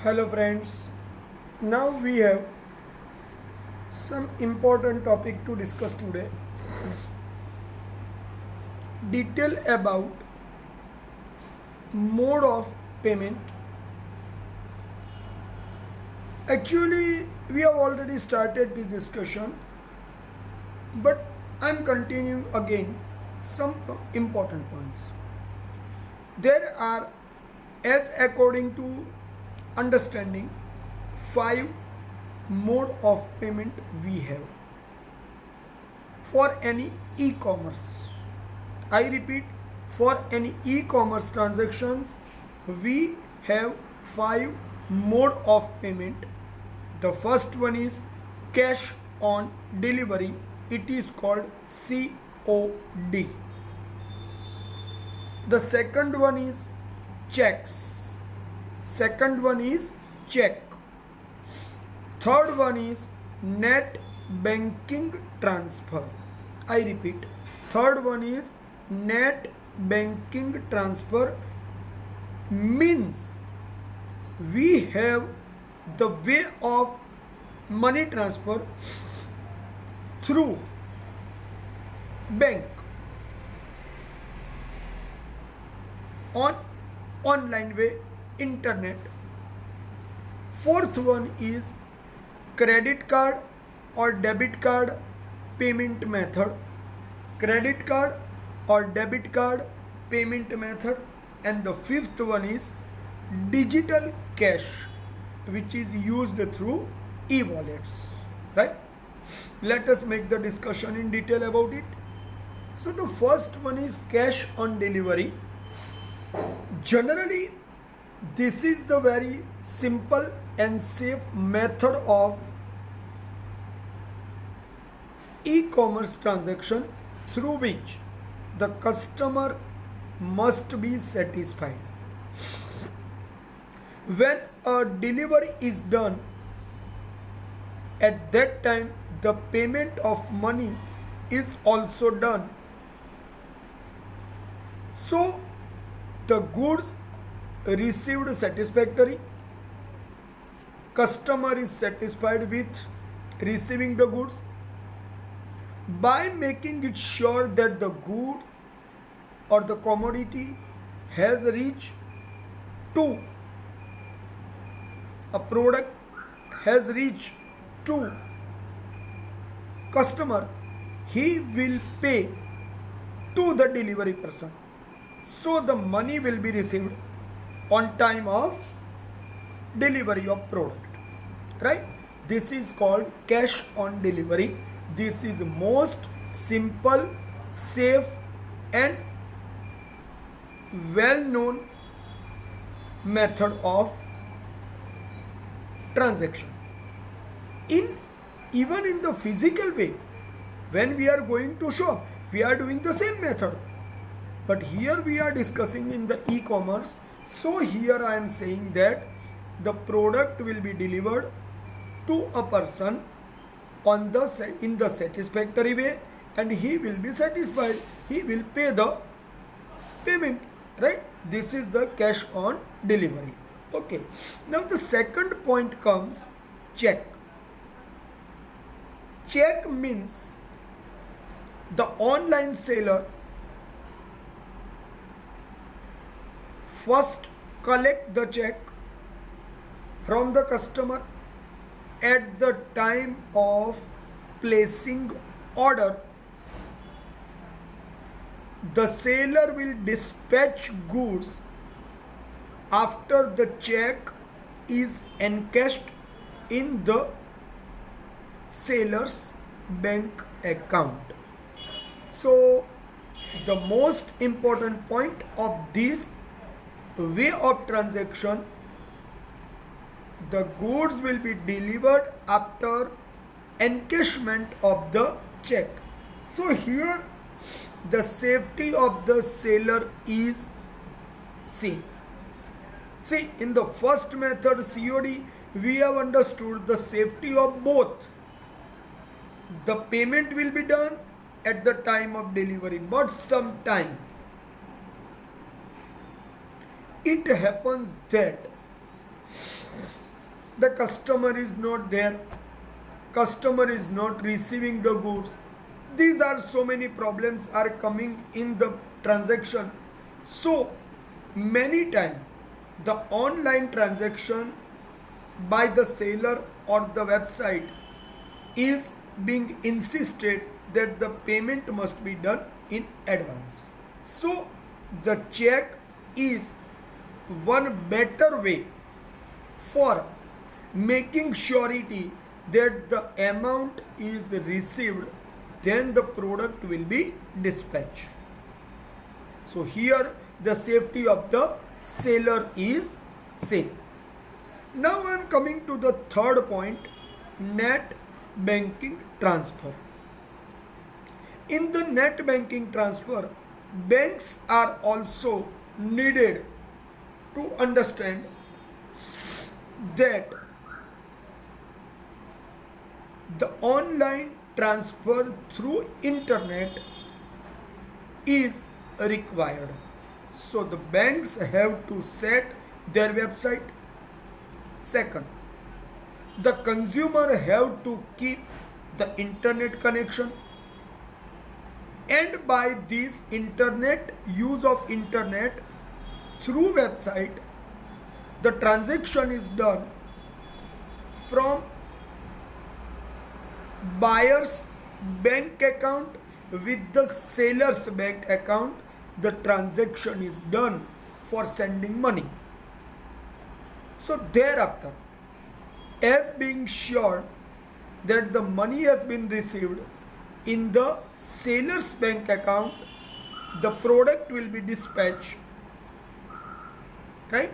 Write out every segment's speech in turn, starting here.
Hello friends, now we have some important topic to discuss today. Detail about mode of payment. Actually, we have already started the discussion, but I'm continuing again some important points. There are, as according to understanding, five mode of payment we have for any e-commerce. I repeat, for any e-commerce transactions, we have five mode of payment. The first one is cash on delivery. It is called COD. The second one is checks. Second one is check. Third one is net banking transfer. I repeat, third one is net banking transfer, means we have the way of money transfer through bank on online way, internet. Fourth one is credit card or debit card payment method. Credit card or debit card payment method. And the fifth one is digital cash, which is used through e-wallets. Right? Let us make the discussion in detail about it. So the first one is cash on delivery. Generally, this is the very simple and safe method of e-commerce transaction through which the customer must be satisfied. When a delivery is done, at that time the payment of money is also done. So the goods received satisfactory, customer is satisfied with receiving the goods. By making it sure that the good or the commodity has reached to a product, has reached to customer, he will pay to the delivery person. So the money will be received on time of delivery of product. Right? This is called cash on delivery. This is most simple, safe and well-known method of transaction. Even in the physical way, when we are going to shop, we are doing the same method. But here we are discussing in the e-commerce. So here I am saying that the product will be delivered to a person in the satisfactory way, and he will be satisfied. He will pay the payment. Right? This is the cash on delivery. Okay. Now the second point comes check. Check means the online seller first collect the check from the customer at the time of placing order. The seller will dispatch goods after the check is encashed in the seller's bank account. So the most important point of this way of transaction, the goods will be delivered after encashment of the check. So here the safety of the seller is seen. See, in the first method COD, we have understood the safety of both. The payment will be done at the time of delivery, but sometime it happens that The customer is not there, customer is not receiving the goods. These are so many problems are coming in the transaction. So many times the online transaction by the seller or the website is being insisted that the payment must be done in advance. So the check is one better way for making surety that the amount is received, then the product will be dispatched. So here the safety of the seller is safe. Now I am coming to the third point, net banking transfer. In the net banking transfer, banks are also needed to understand that the online transfer through internet is required. So the banks have to set their website. Second, the consumer have to keep the internet connection, and by this internet use of internet through website, the transaction is done from buyer's bank account with the seller's bank account. The transaction is done for sending money. So thereafter, as being sure that the money has been received in the seller's bank account, the product will be dispatched, right?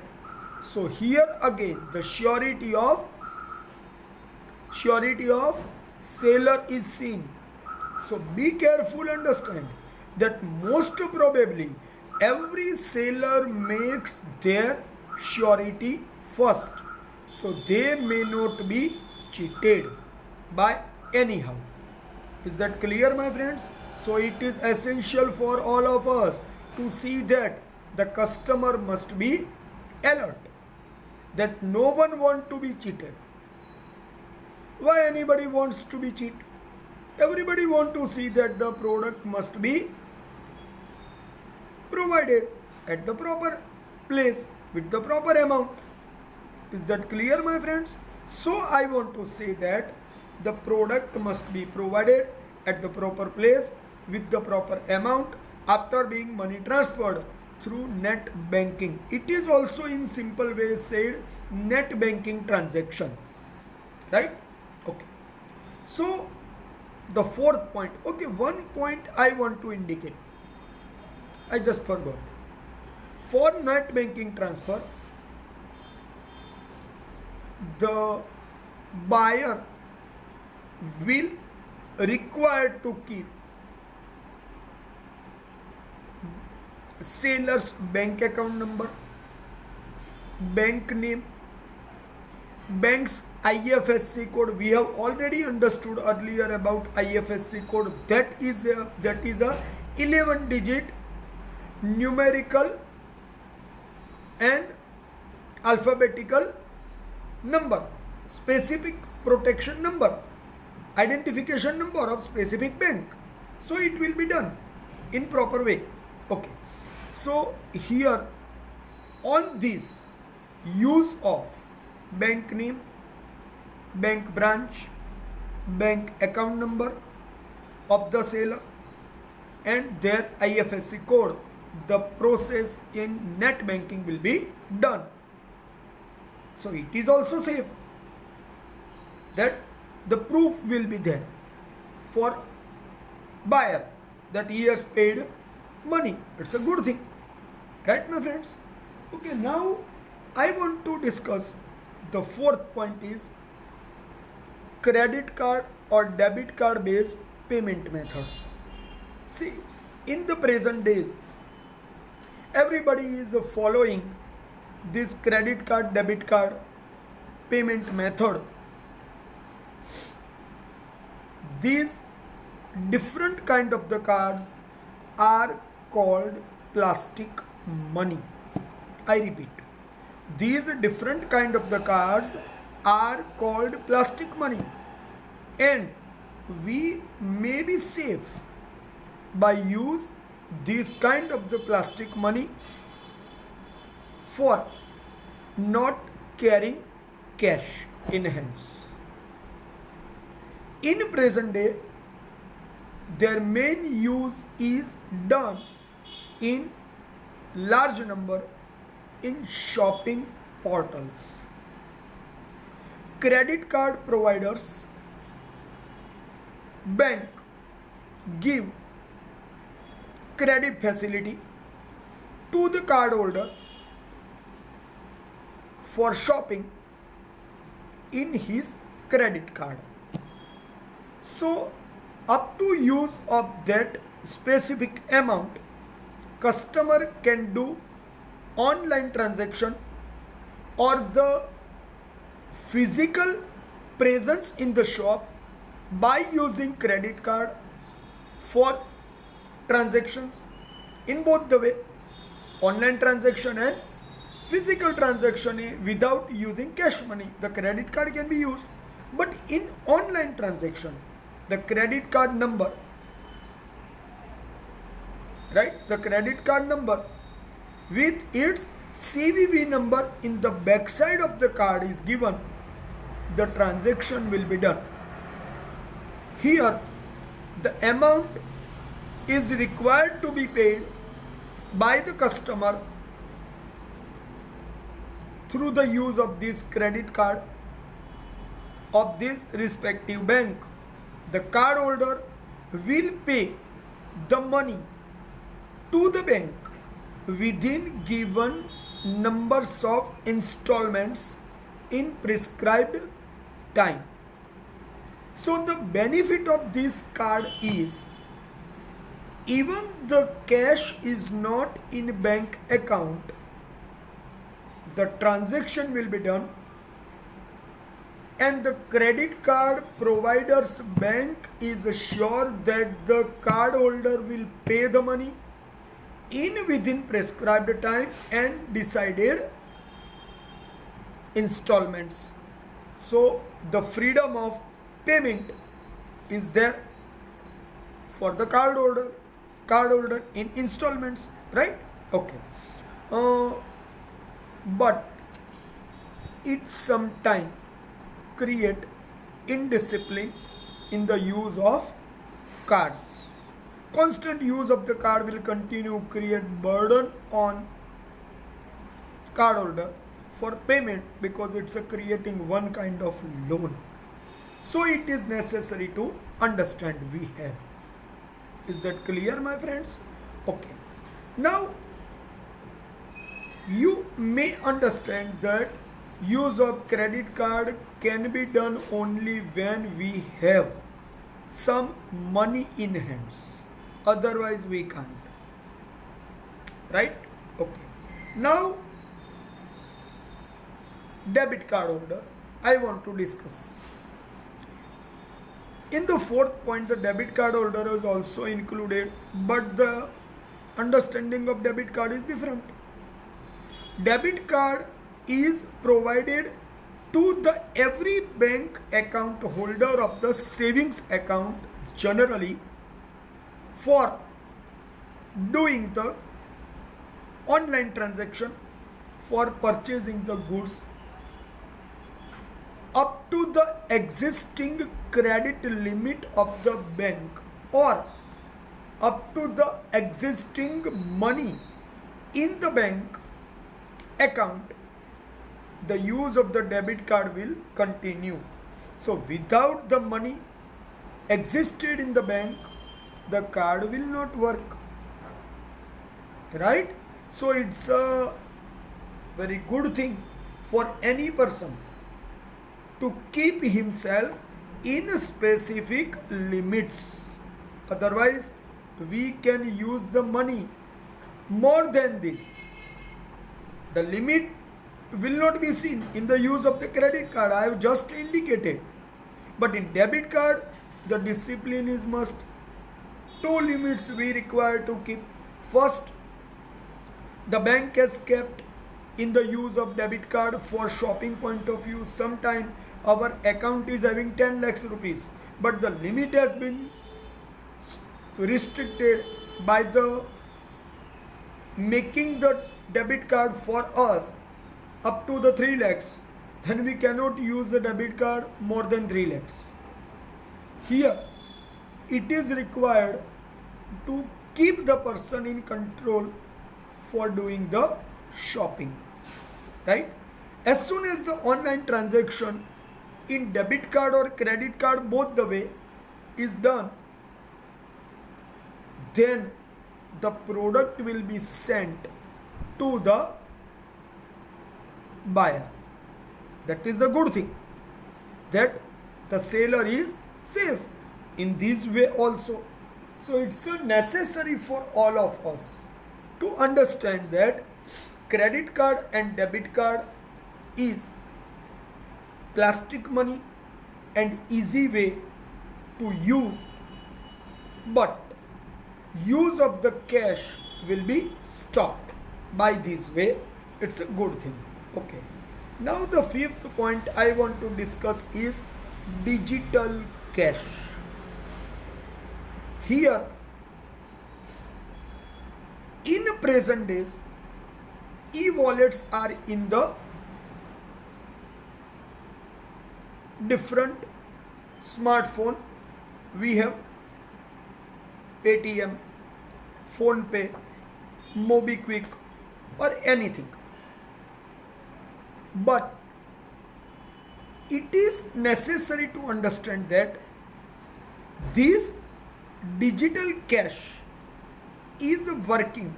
So here again the surety of seller is seen. So be careful, understand that most probably every seller makes their surety first, so they may not be cheated by anyhow. Is that clear, my friends? So it is essential for all of us to see that the customer must be alert, that no one wants to be cheated. Why anybody wants to be cheated? Everybody wants to see that the product must be provided at the proper place with the proper amount. Is that clear, my friends? So I want to say that the product must be provided at the proper place with the proper amount after being money transferred through net banking. It is also in simple way said net banking transactions, right? Okay. So the fourth point, okay, one point I want to indicate, I just forgot. For net banking transfer, the buyer will require to keep seller's bank account number, bank name, bank's IFSC code. We have already understood earlier about IFSC code. That is a 11-digit numerical and alphabetical number, specific protection number, identification number of specific bank. So it will be done in proper way. Okay. So here on this use of bank name, bank branch, bank account number of the seller and their IFSC code, the process in net banking will be done. So it is also safe that the proof will be there for buyer that he has paid money. It's a good thing, right, my friends? Okay, now I want to discuss the fourth point is credit card or debit card based payment method. See, in the present days, everybody is following this credit card, debit card payment method. These different kind of the cards are called plastic money. I repeat, these different kind of the cards are called plastic money, and we may be safe by use this kind of the plastic money for not carrying cash in hands. In present day, their main use is done in large number in shopping portals. Credit card providers, bank give credit facility to the cardholder for shopping in his credit card. So up to use of that specific amount, customer can do online transaction or the physical presence in the shop by using credit card for transactions in both the way, online transaction and physical transaction. Without using cash money, the credit card can be used, but in online transaction, the credit card number, right, the credit card number with its CVV number in the backside of the card is given, the transaction will be done. Here the amount is required to be paid by the customer through the use of this credit card of this respective bank. The cardholder will pay the money to the bank within given numbers of installments in prescribed time. So the benefit of this card is, even the cash is not in bank account, the transaction will be done, and the credit card provider's bank is sure that the cardholder will pay the money in within prescribed time and decided installments. So the freedom of payment is there for the cardholder in installments, right? Okay. But it sometimes create indiscipline in the use of cards. Constant use of the card will continue create burden on cardholder for payment, because it's creating one kind of loan. So it is necessary to understand we have. Is that clear, my friends? Okay. Now you may understand that use of credit card can be done only when we have some money in hands. Otherwise we can't. Right? Okay. Now debit card holder I want to discuss. In the fourth point, the debit card holder is also included, but the understanding of debit card is different. Debit card is provided to the every bank account holder of the savings account generally for doing the online transaction for purchasing the goods up to the existing credit limit of the bank or up to the existing money in the bank account. The use of the debit card will continue. So without the money existed in the bank, the card will not work, right? So it's a very good thing for any person to keep himself in specific limits. Otherwise we can use the money more than this. The limit will not be seen in the use of the credit card, I have just indicated. But in debit card, the discipline is must. Two limits we require to keep. First, the bank has kept in the use of debit card for shopping point of view. Sometime our account is having 10 lakhs rupees, but the limit has been restricted by the making the debit card for us up to the 3 lakhs. Then we cannot use the debit card more than 3 lakhs. Here it is required to keep the person in control for doing the shopping, right? As soon as the online transaction in debit card or credit card, both the way, is done, then the product will be sent to the buyer. That is the good thing, that the seller is safe in this way also. So it's necessary for all of us to understand that credit card and debit card is plastic money and easy way to use, but use of the cash will be stopped by this way. It's a good thing. Okay, now the fifth point I want to discuss is digital cash. Here in present days, e-wallets are in the different smartphone. We have Paytm, PhonePe, MobiKwik or anything. But it is necessary to understand that this digital cash is working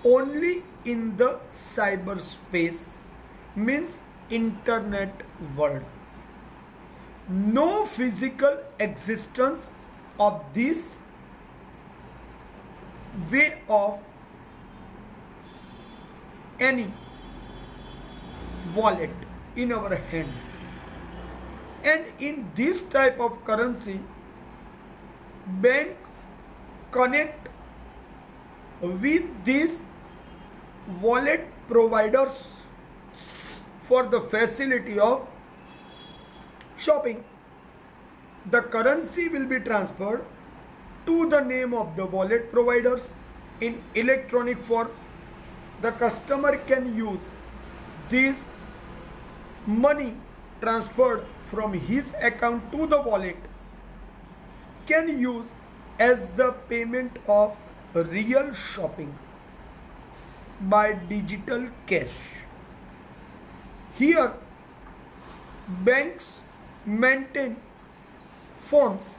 only in the cyberspace, means internet world. No physical existence of this way of any wallet in our hand. And in this type of currency, bank connect with these wallet providers for the facility of shopping. The currency will be transferred to the name of the wallet providers in electronic form. The customer can use this money transferred from his account to the wallet, can use as the payment of real shopping by digital cash. Here banks maintain forms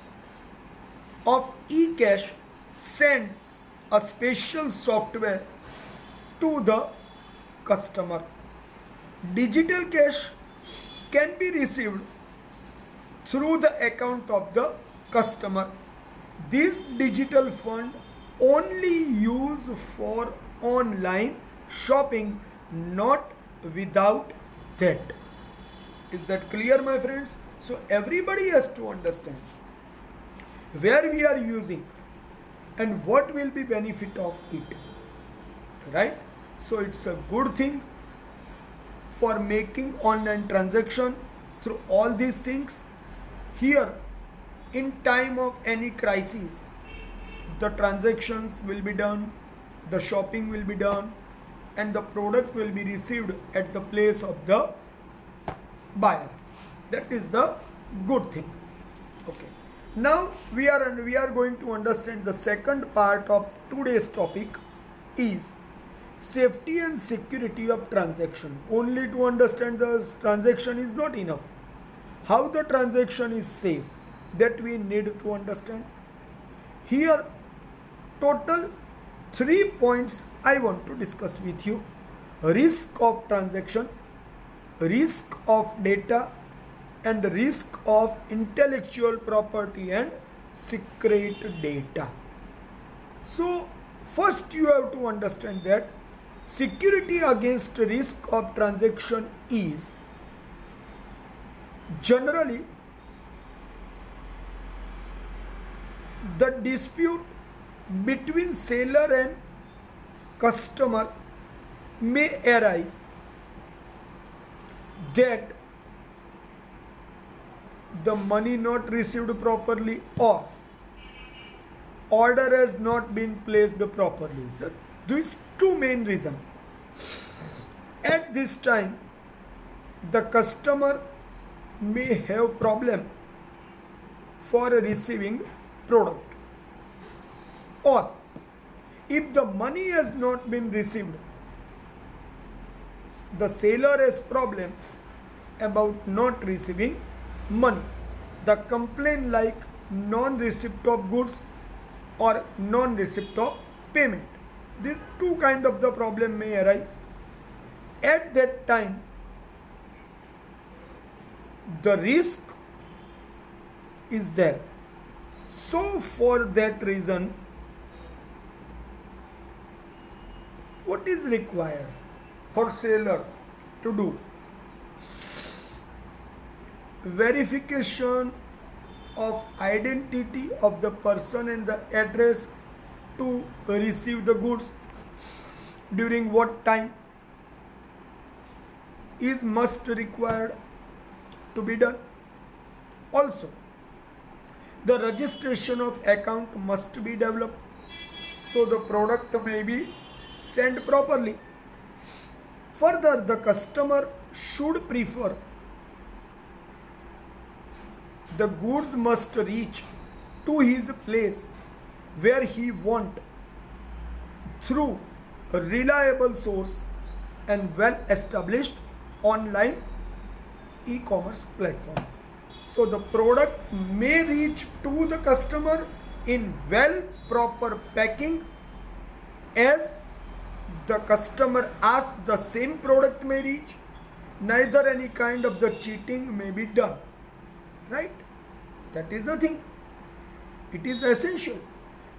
of e-cash, send a special software to the customer. Digital cash can be received through the account of the customer. This digital fund only used for online shopping, not without that. Is that clear, my friends? So everybody has to understand where we are using and what will be benefit of it, right? So it's a good thing for making online transaction through all these things. Here in time of any crisis, the transactions will be done, the shopping will be done, and the product will be received at the place of the buyer. That is the good thing. Okay, now we are going to understand the second part of today's topic is safety and security of transaction. Only to understand the transaction is not enough. How the transaction is safe, that we need to understand. Here total 3 points I want to discuss with you: risk of transaction, risk of data, and risk of intellectual property and secret data. So first you have to understand that security against risk of transaction is generally the dispute between seller and customer may arise that the money not received properly or order has not been placed properly. So these two main reasons. At this time, the customer may have problem for receiving product, or if the money has not been received, the seller has problem about not receiving money. The complaint like non-receipt of goods or non-receipt of payment. These two kind of the problem may arise. At that time, the risk is there. So for that reason, what is required for seller to do? Verification of identity of the person and the address to receive the goods, during what time is must required to be done. Also, the registration of account must be developed so the product may be sent properly. Further, the customer should prefer the goods must reach to his place where he want through a reliable source and well established online e-commerce platform. So the product may reach to the customer in well proper packing. As the customer asks, the same product may reach, neither any kind of the cheating may be done. Right? That is the thing. It is essential,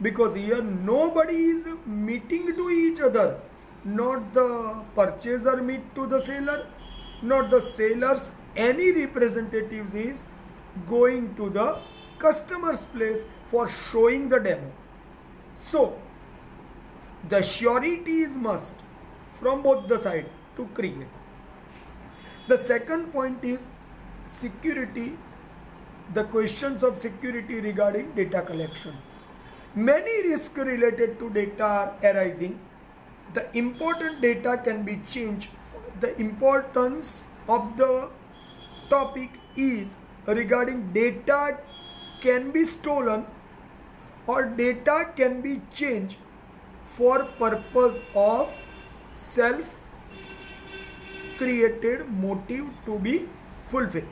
because here nobody is meeting to each other. Not the purchaser meet to the seller, not the sellers, any representatives is going to the customer's place for showing the demo. So the surety is must from both the side to create. The second point is security, the questions of security regarding data collection. Many risks related to data are arising. The important data can be changed. The importance of the topic is regarding data can be stolen or data can be changed for purpose of self created motive to be fulfilled.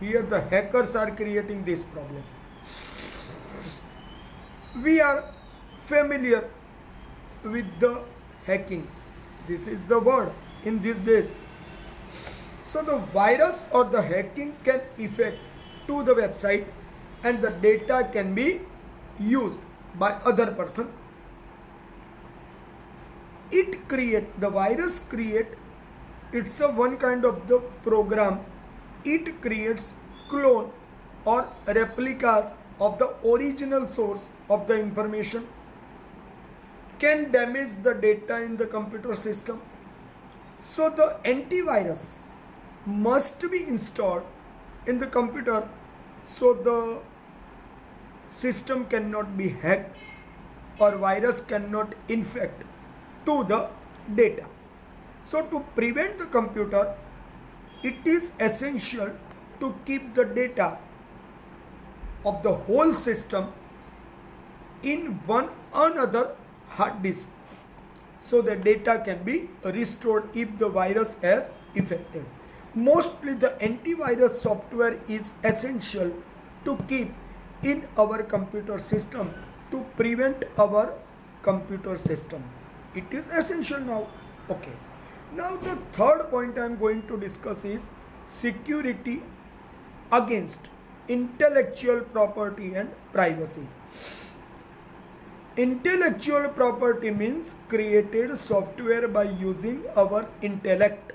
Here the hackers are creating this problem. We are familiar with the hacking. This is the word in these days. So the virus or the hacking can affect to the website and the data can be used by other person. The virus create, it's a one kind of the program. It creates clone or replicas of the original source of the information, can damage the data in the computer system. So the antivirus must be installed in the computer so the system cannot be hacked or virus cannot infect to the data. So to prevent the computer, it is essential to keep the data of the whole system in one another hard disk, so the data can be restored if the virus has affected. Mostly the antivirus software is essential to keep in our computer system to prevent our computer system. It is essential now. Okay. Now the third point I am going to discuss is security against intellectual property and privacy. Intellectual property means created software by using our intellect.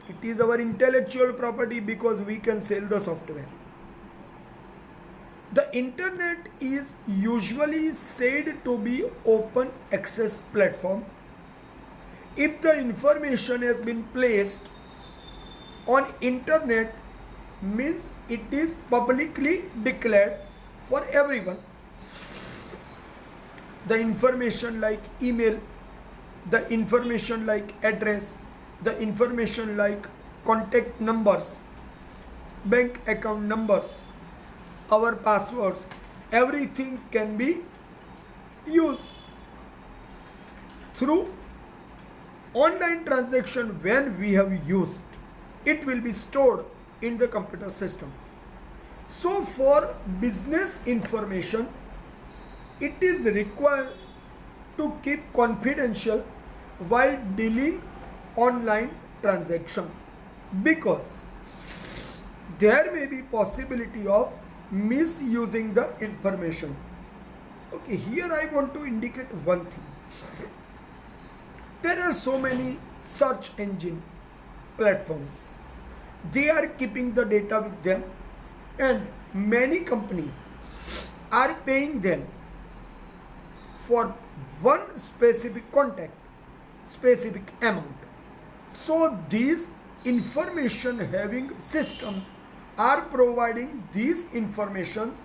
It is our intellectual property because we can sell the software. The internet is usually said to be open access platform. If the information has been placed on internet, means it is publicly declared for everyone. The information like email, the information like address, the information like contact numbers, bank account numbers, our passwords, everything can be used through online transaction. When we have used, it will be stored in the computer system. So for business information, it is required to keep confidential while dealing online transaction, because there may be possibility of misusing the information. Okay, here I want to indicate one thing. There are so many search engine platforms. They are keeping the data with them, and many companies are paying them for one specific contact, specific amount. So these information having systems are providing these informations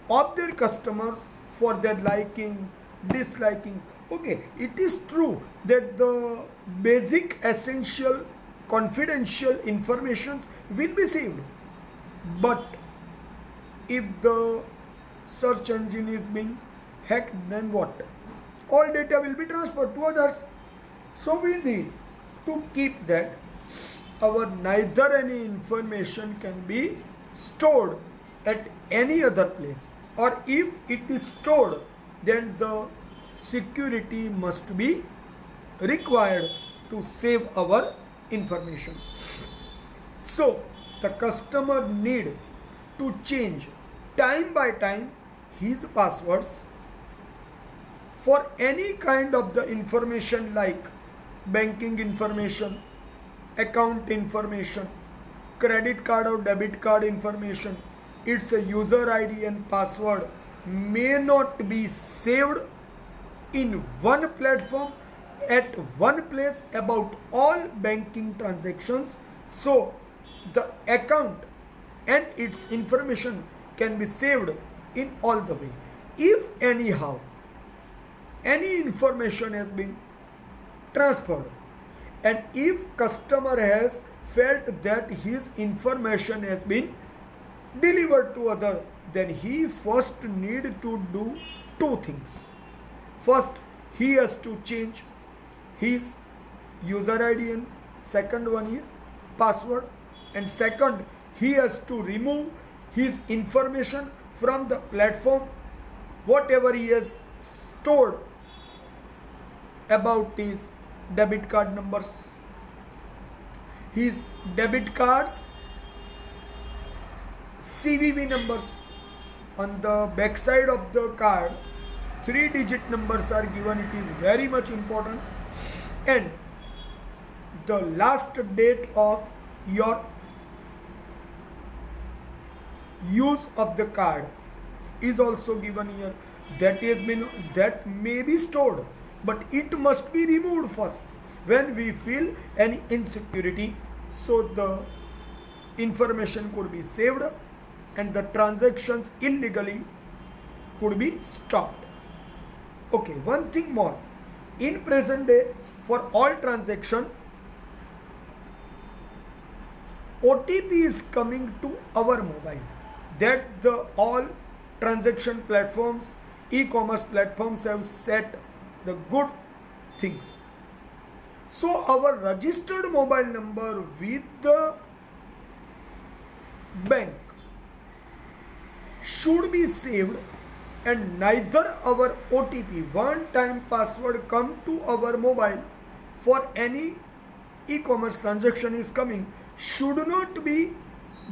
of their customers for their liking, disliking. Okay, it is true that the basic essential confidential informations will be saved, but if the search engine is being hacked, then what? All data will be transferred to others. So we need to keep that our neither any information can be stored at any other place, or if it is stored, then the security must be required to save our information. So the customer need to change time by time his passwords for any kind of the information like banking information, account information, credit card or debit card information. Its a user ID and password may not be saved in one platform at one place about all banking transactions. So the account and its information can be saved in all the way. If anyhow any information has been transferred, and if customer has felt that his information has been delivered to other, then he first need to do two things. First, he has to change his user ID, and second one is password, and second, he has to remove his information from the platform, whatever he has stored about his debit card numbers, his debit cards CVV numbers. On the back side of the card, 3-digit numbers are given. It is very much important. And the last date of your use of the card is also given here. That may be stored, but it must be removed first when we feel any insecurity, so the information could be saved and the transactions illegally could be stopped. Okay, one thing more. In present day, for all transaction, OTP is coming to our mobile. That the all transaction platforms, e-commerce platforms have set the good things. So our registered mobile number with the bank should be saved, and neither our OTP, one time password, come to our mobile for any e-commerce transaction is coming, should not be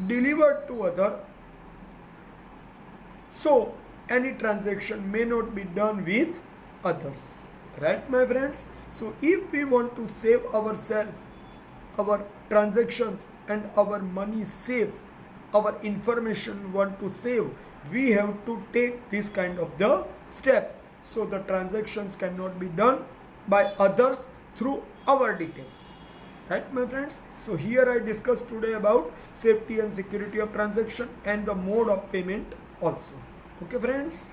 delivered to other. So any transaction may not be done with others. Right, my friends? So if we want to save ourselves, our transactions and our money safe, our information want to save, we have to take this kind of the steps. So the transactions cannot be done by others through our details. Right, my friends? So here I discussed today about safety and security of transaction and the mode of payment also. Okay, friends?